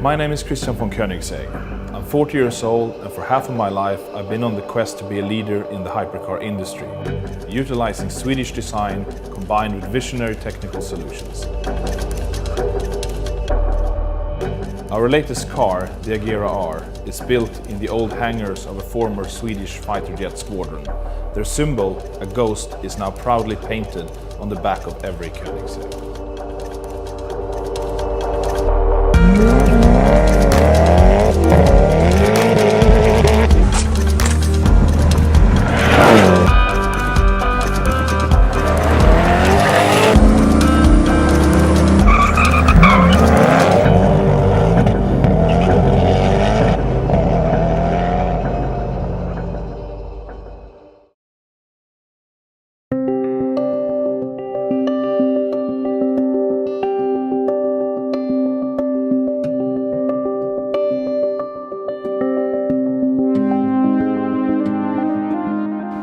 My name is Christian von Koenigsegg. I'm 40 years old, and for half of my life I've been on the quest to be a leader in the hypercar industry, utilizing Swedish design combined with visionary technical solutions. Our latest car, the Agera R, is built in the old hangars of a former Swedish fighter jet squadron. Their symbol, a ghost, is now proudly painted on the back of every Koenigsegg.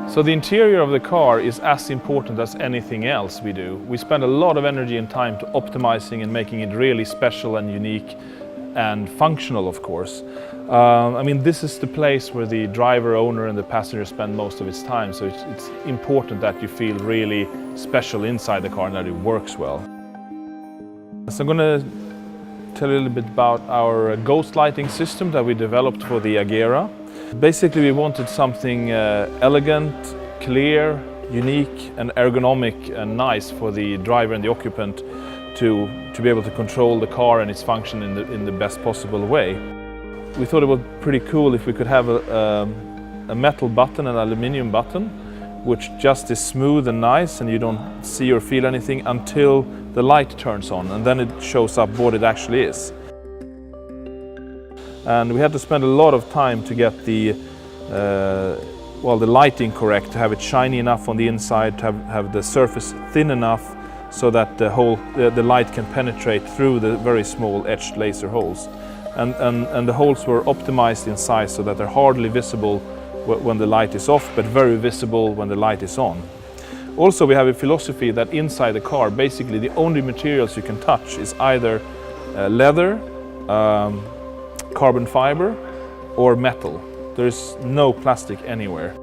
So the interior of the car is as important as anything else we do. We spend a lot of energy and time to optimizing and making it really special and unique and functional, of course. This is the place where the driver, owner and the passenger spend most of its time, so it's important that you feel really special inside the car and that it works well. So I'm going to tell you a little bit about our ghost lighting system that we developed for the Agera. Basically, we wanted something elegant, clear, unique and ergonomic and nice for the driver and the occupant to be able to control the car and its function in the best possible way. We thought it was pretty cool if we could have a metal button, an aluminium button, which just is smooth and nice and you don't see or feel anything until the light turns on, and then it shows up what it actually is. And we had to spend a lot of time to get the lighting correct, to have it shiny enough on the inside, to have the surface thin enough so that the light can penetrate through the very small etched laser holes. And the holes were optimized in size so that they're hardly visible when the light is off, but very visible when the light is on. Also, we have a philosophy that inside the car, basically the only materials you can touch is either leather, carbon fiber or metal. There's no plastic anywhere.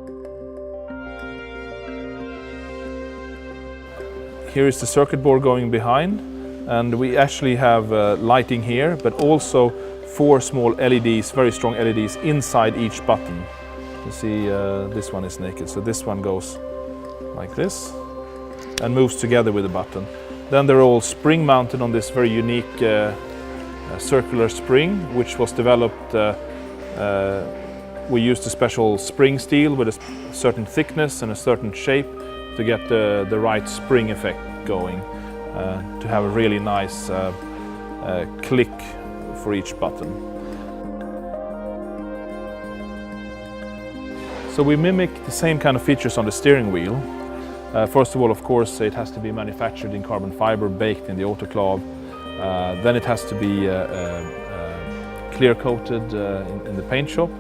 Here is the circuit board going behind, and we actually have lighting here, but also 4 small LEDs, very strong LEDs inside each button. You see this one is naked, so this one goes like this and moves together with the button. Then they're all spring mounted on this very unique circular spring, which was developed. We used a special spring steel with a certain thickness and a certain shape to get the right spring effect going, to have a really nice click for each button. So we mimic the same kind of features on the steering wheel. First of all, of course, it has to be manufactured in carbon fiber, baked in the autoclave. Then it has to be clear coated in the paint shop.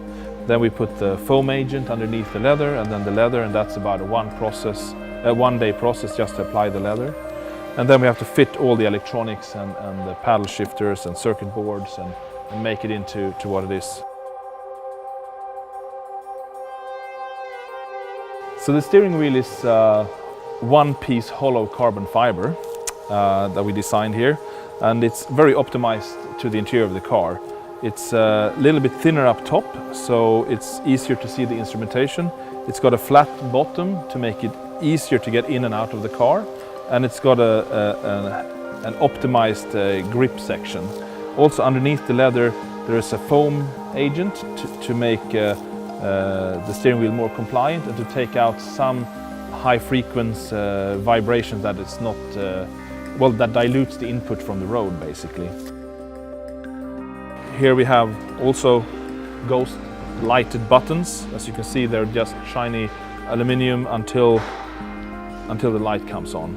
Then we put the foam agent underneath the leather, and then the leather, and that's about a one-day process just to apply the leather. And then we have to fit all the electronics and the paddle shifters and circuit boards and make it into what it is. So the steering wheel is one-piece hollow carbon fiber that we designed here. And it's very optimized to the interior of the car. It's a little bit thinner up top, so it's easier to see the instrumentation. It's got a flat bottom to make it easier to get in and out of the car, and it's got an optimized grip section. Also underneath the leather there is a foam agent to make the steering wheel more compliant and to take out some high frequency vibrations that it's not that dilutes the input from the road, basically. Here we have also ghost lighted buttons. As you can see, they're just shiny aluminium until the light comes on.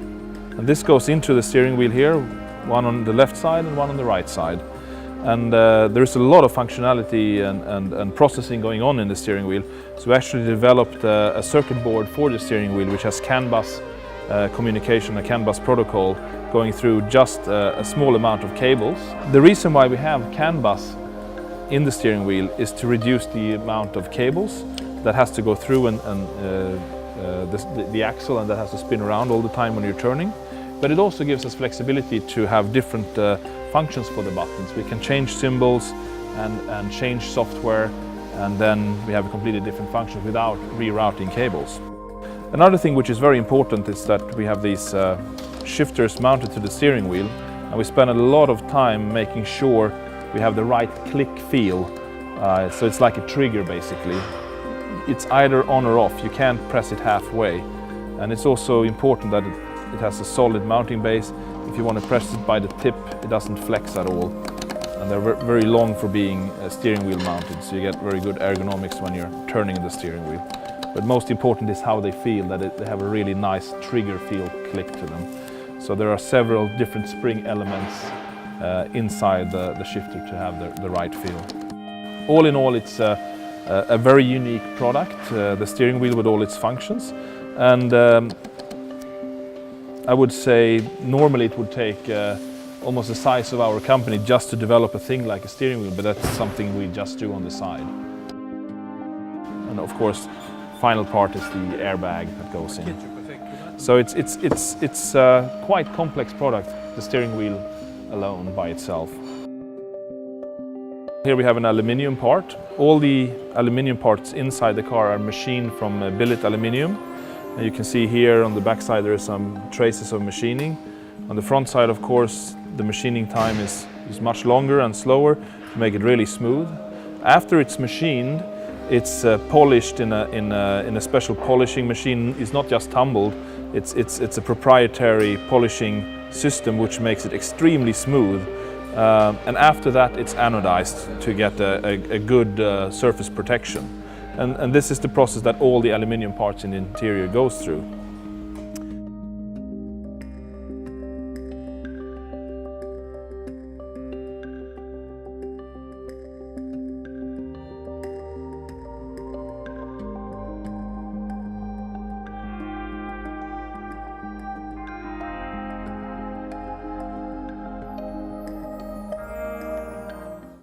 And this goes into the steering wheel here, one on the left side and one on the right side. And there's a lot of functionality and processing going on in the steering wheel. So we actually developed a circuit board for the steering wheel which has CAN bus communication, a CAN bus protocol, going through just a small amount of cables. The reason why we have CAN bus in the steering wheel is to reduce the amount of cables that has to go through the axle, and that has to spin around all the time when you're turning. But it also gives us flexibility to have different functions for the buttons. We can change symbols and change software, and then we have a completely different function without rerouting cables. Another thing which is very important is that we have these shifters mounted to the steering wheel, and we spend a lot of time making sure we have the right click feel. So it's like a trigger basically. It's either on or off, you can't press it halfway. And it's also important that it has a solid mounting base. If you want to press it by the tip, it doesn't flex at all. And they're very long for being steering wheel mounted, so you get very good ergonomics when you're turning the steering wheel. But most important is how they feel, that they have a really nice trigger feel click to them. So there are several different spring elements inside the shifter to have the right feel. All in all, it's a very unique product, the steering wheel with all its functions. And I would say normally it would take almost the size of our company just to develop a thing like a steering wheel, but that's something we just do on the side. And of course, final part is the airbag that goes in. So it's a quite complex product, the steering wheel alone by itself. Here we have an aluminium part. All the aluminium parts inside the car are machined from billet aluminium. And you can see here on the back side there are some traces of machining. On the front side, of course, the machining time is much longer and slower to make it really smooth. After it's machined, it's polished in a special polishing machine. It's not just tumbled, it's a proprietary polishing system which makes it extremely smooth. And after that it's anodized to get a good surface protection. And this is the process that all the aluminium parts in the interior goes through.